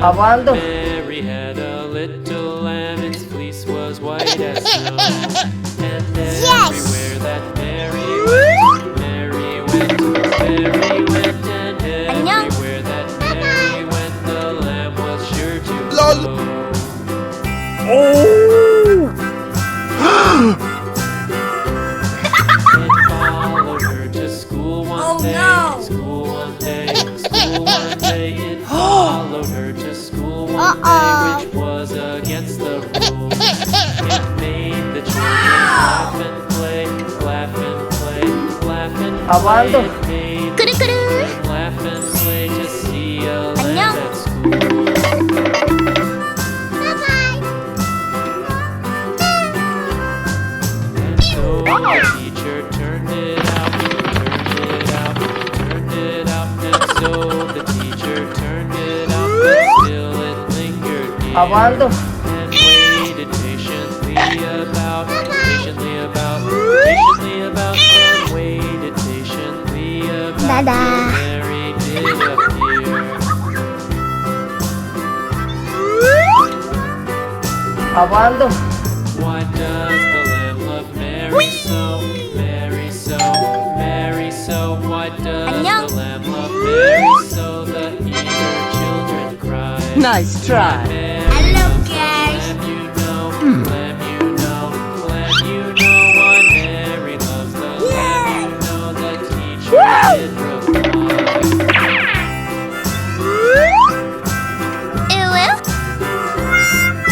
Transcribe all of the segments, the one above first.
Avaldo. Mary had a little lamb, its fleece was white as snow. And everywhere that Mary went, Mary went, Mary went, and everywhere that Mary went, the lamb was sure to go. Oh! It followed her to school one day, school one day, school one day. It followed her to school one day, which was against the rules. It made the children laugh and play, laugh and play, laugh and play. Avaldo. It made the children laugh and play to see a lamb at school. And so the teacher turned it out, turned it out, turned it out. And so the teacher turned it out, but still it lingered near. Avaldo. And waited patiently about, patiently about, patiently about, and waited patiently about till Mary did appear. Avaldo. Why does the lamb love Mary so? Mary so, Mary so. Why does the lamb love Mary so? The eager children cry. Nice try. Hello guys. Lamb you know, lamb you know, lamb you know. Why Mary loves the lamb you know. The teacher did reply.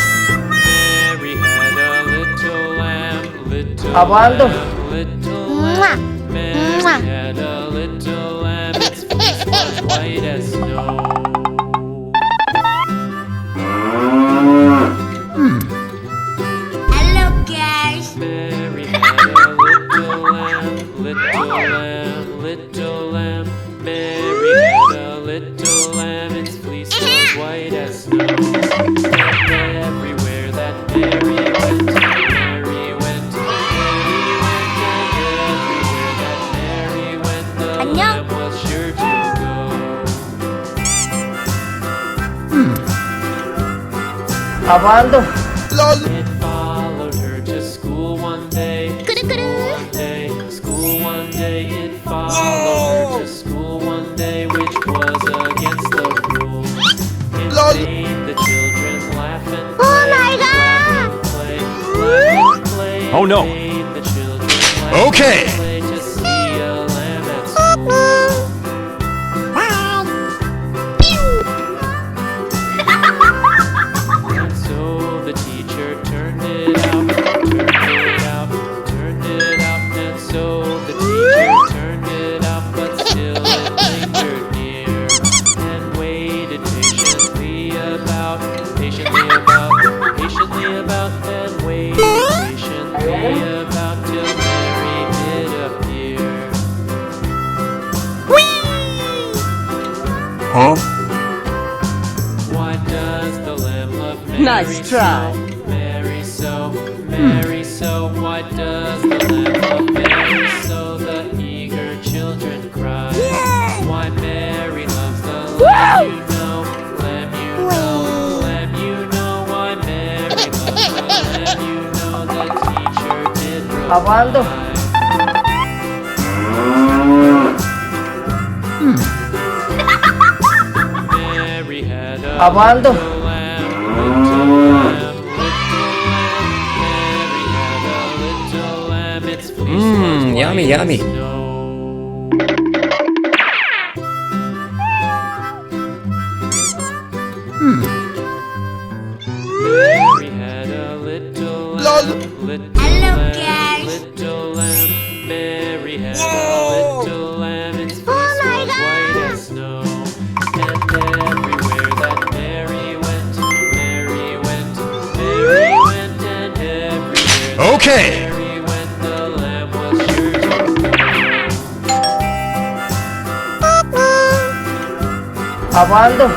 Mary had a little lamb, little Avaldo. lamb, little lamb. Mary had a little lamb, its fleece was white as snow. Hello guys. Mary had a little lamb, little lamb, little lamb. Mary had a little lamb, its fleece was white as snow. And everywhere that Mary went, Mary went, Mary went, and everywhere that Mary went, the lamb was sure to go. Avaldo. It followed her to school one day, school one day, school one day. It followed her to school one day, which was against the rules. It made the children laugh and play, laugh and play, laugh and play. Oh, no. It made the children laugh Okay. and play to see a lamb at school. And so the teacher turned it out, turned it out, turned it out. And so the teacher turned it out, but still it lingered near. And waited patiently about, patiently about, patiently about. And waited patiently about till Mary did appear. Huh? Why does the lamb love Mary Nice try. so? Mary so, Mary so. Why does the lamb love Mary so? The eager children cry. Why Mary loves the lamb you know, lamb you know, lamb you know. Why Mary loves the lamb you know. The teacher did Avaldo. reply. Mary had a Avaldo. little lamb, little lamb, little lamb. Mary had a little lamb, its fleece was white yummy, as yummy. snow. Mary had a little lamb, little Hello, lamb, guys. little lamb. Mary had a little lamb, its fleece was white as snow. And everywhere that Mary went, Mary went, Mary went, and everywhere that Okay. Mary went, the lamb was sure to go. Avaldo.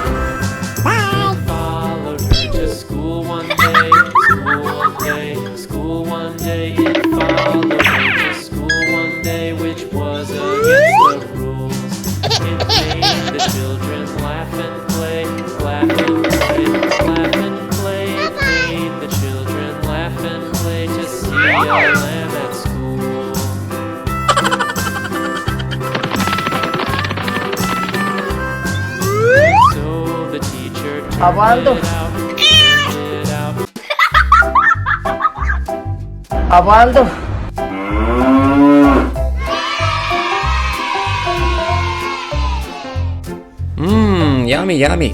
Followed her to school one day, school one day, school one day. It followed her to school one day, which was against the rules. It made the children laugh and play, laugh and play. a lamb at school. So the teacher turned Abando. it out. Abando. Mmm, yummy, yummy.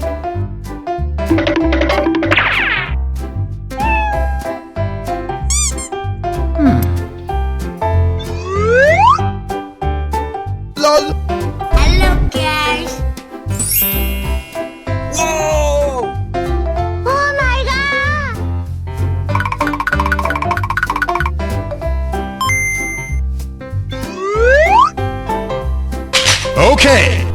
Hello, guys. Oh my god! Okay.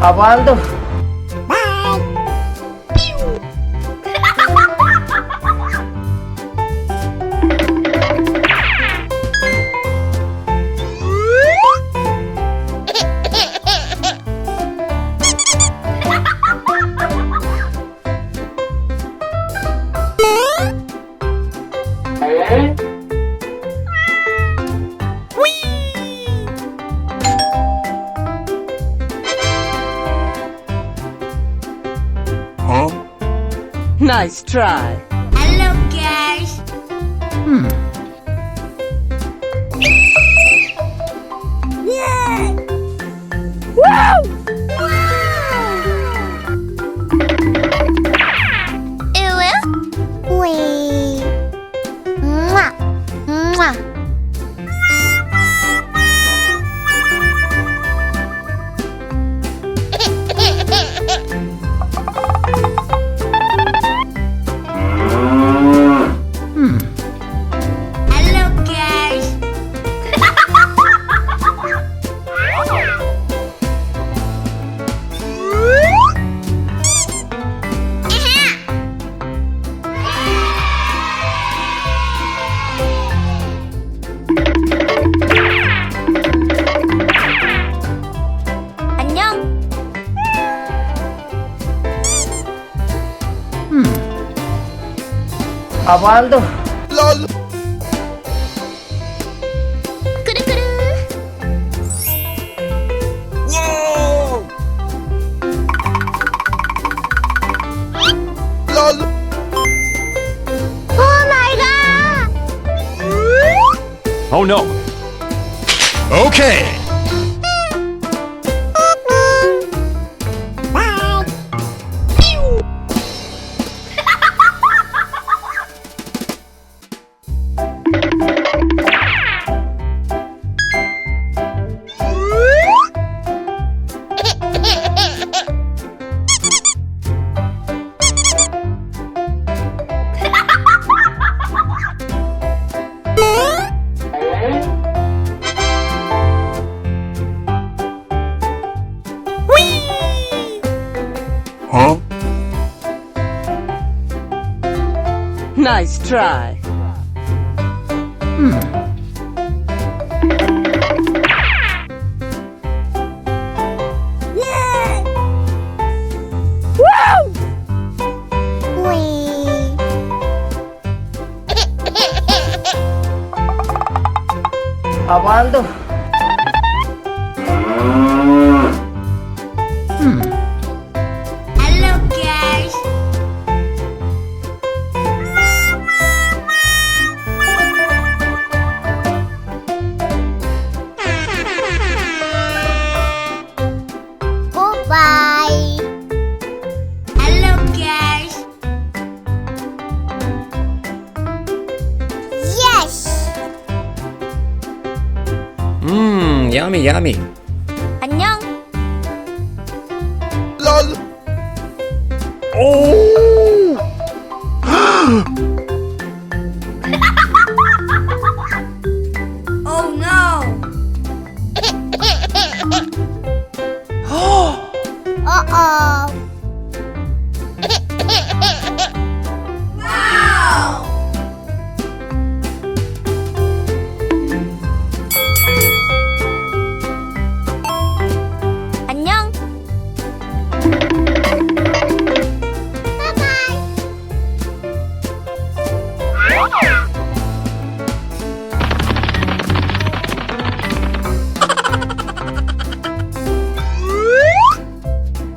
Abando. Nice try. Hello, guys. Yeah! Wow! Wee! Mwah! Mwah! Hello, guys. 안녕. Abando. 꾸르꾸르. Oh my god! Oh no. Okay. Huh? Nice try. Wee! Abando. Hello, guys. Goodbye. Hello, guys. Yes. Mmm, yummy, yummy. 안녕. Oh no. Uh-oh.